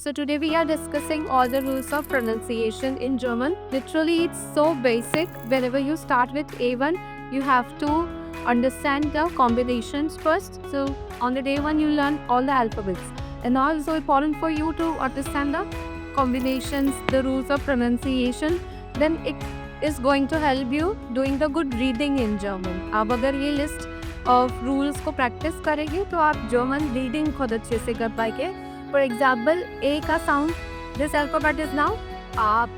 So today we are discussing all the rules of pronunciation in German. Literally it's so basic. Whenever you start with A1, you have to understand the combinations first. So on the day one you learn all the alphabets. And now it's so important for you to understand the combinations, the rules of pronunciation. Then it is going to help you doing the good reading in German. आप अगर ये list of rules को practice करेंगे तो आप German reading खुद अच्छे से कर पाएंगे. For example, A का sound, this alphabet is now आप.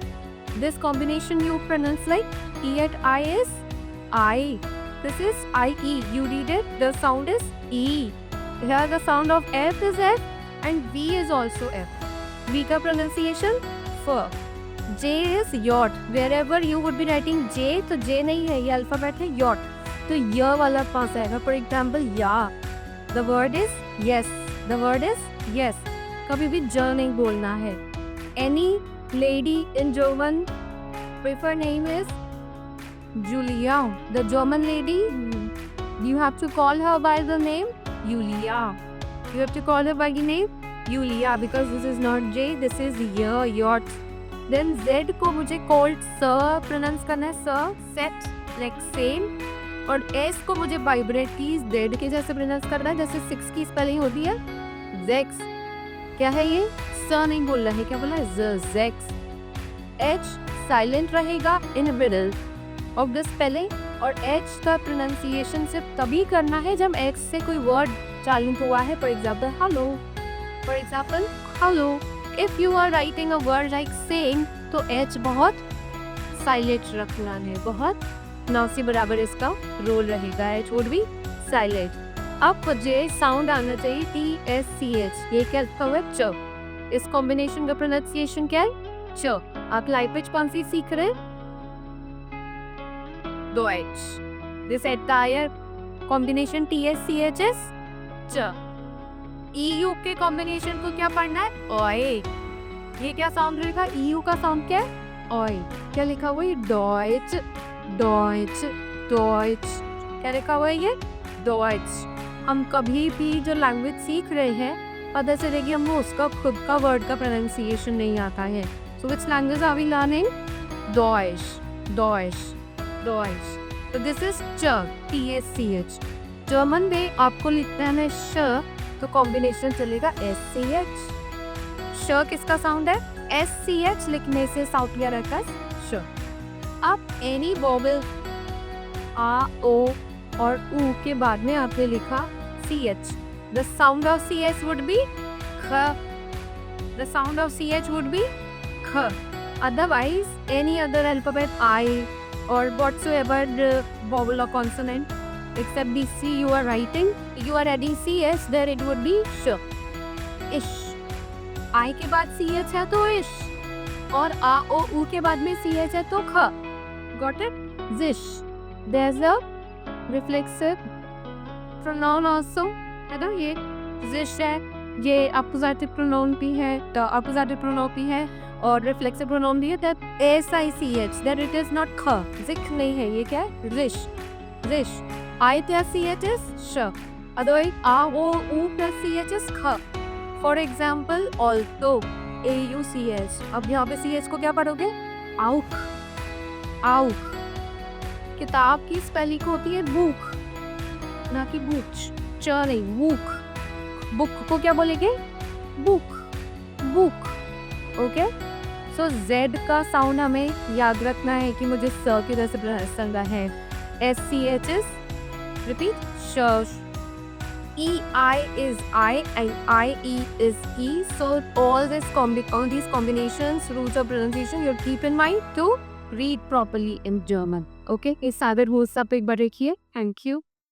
This combination you pronounce like E at I is I. This is I-E. You read it, the sound is E. Here the sound of F is F and V is also F. V का pronunciation F. J is yacht. Wherever you would be writing J, तो J नहीं है, ये alphabet है yacht. तो य वाला पास आएगा. For example, या. The word is yes. The word is yes. कभी भी ज नहीं बोलना है. Any lady in German prefer name is Julia. The German lady, you have to call her by the name Julia. You have to call her by the name Julia because this is not J, this is yacht. Then Z को मुझे cold sir pronounce करना है. sir, set, like same. और S को मुझे vibrate keys Z के जैसे pronounce करना है जैसे 6 की spelling होती है Zex. क्या है ये? स नहीं बोल रहा है, क्या बोला है? Zex. H साइलेंट रहेगा in middle of the spelling. और H का प्रोनाउंसिएशन सिर्फ तभी करना है जब X से कोई वर्ड चालू हुआ है. For example hello. For example hello. If you are writing a word like saying तो H बहुत साइलेंट रखना है. बहुत ना से बराबर इसका रोल रहेगा. H would be silent. अब मुझे साउंड आना चाहिए TSCH. ये क्या लिखा हुआ है? च. इस कॉम्बिनेशन का प्रोनाउंसिएशन क्या है? च. आप लैंग्वेज कौन सी सीख रहे हैं? Deutsch. This entire combination TSCH is च. EU के कॉम्बिनेशन को क्या पढ़ना है? ओए. ये क्या साउंड रहेगा? EU का साउंड क्या है? ओए. क्या लिखा हुआ है? Deutsch. Deutsch. Deutsch. क्या लिखा हुआ है ये? Deutsch. हम कभी भी जो लैंग्वेज सीख रहे हैं पता चलेगी हमको उसका खुद का वर्ड का प्रोनाउंसिएशन नहीं आता है. So which language are we learning? Deutsch. Deutsch. Deutsch. तो दिस इज च. TSCH. जर्मन में आपको लिखना है श तो कॉम्बिनेशन चलेगा SCH. श किसका साउंड है? SCH लिखने से साउथ क्या रहता है? श. अब एनी वोवेल आ, ओ और ऊ के बाद में आपने लिखा CH. The sound of CH would be ख. The sound of CH would be ख. Otherwise, any other alphabet I or whatsoever vowel or consonant except the C you are writing, you are adding CH, there it would be sh. Ish. I के बाद CH है तो ish. और आ, ओ, ऊ के बाद में CH है तो ख. Got it? Zish. There's a reflexive pronoun also, है ना? ये zish है, ये appositive pronoun भी है, the appositive pronoun भी है और reflexive pronoun भी है. that SICH, that it is not ख. zik नहीं है, ये क्या है? rish. rish. I plus CH is sh. otherwise a, o, u plus CH is ख. for example although AUCH. अब यहाँ पे CH को क्या पढ़ोगे? आउक. आउक. किताब की स्पेलिंग होती है बुक, ना कि बुच. च नहीं, बुक. बुक को क्या बोलेंगे? बुक. बुक. ओके. सो Z का साउंड हमें याद रखना है कि मुझे स की तरह से प्रोनाउंस करना है. SCH is repeat sh. EI is I and IE is E. So all these combinations, rules of pronunciation you keep in mind to read properly in German. Okay, इस सारे रूल्स आप एक बार देखिए. Thank you.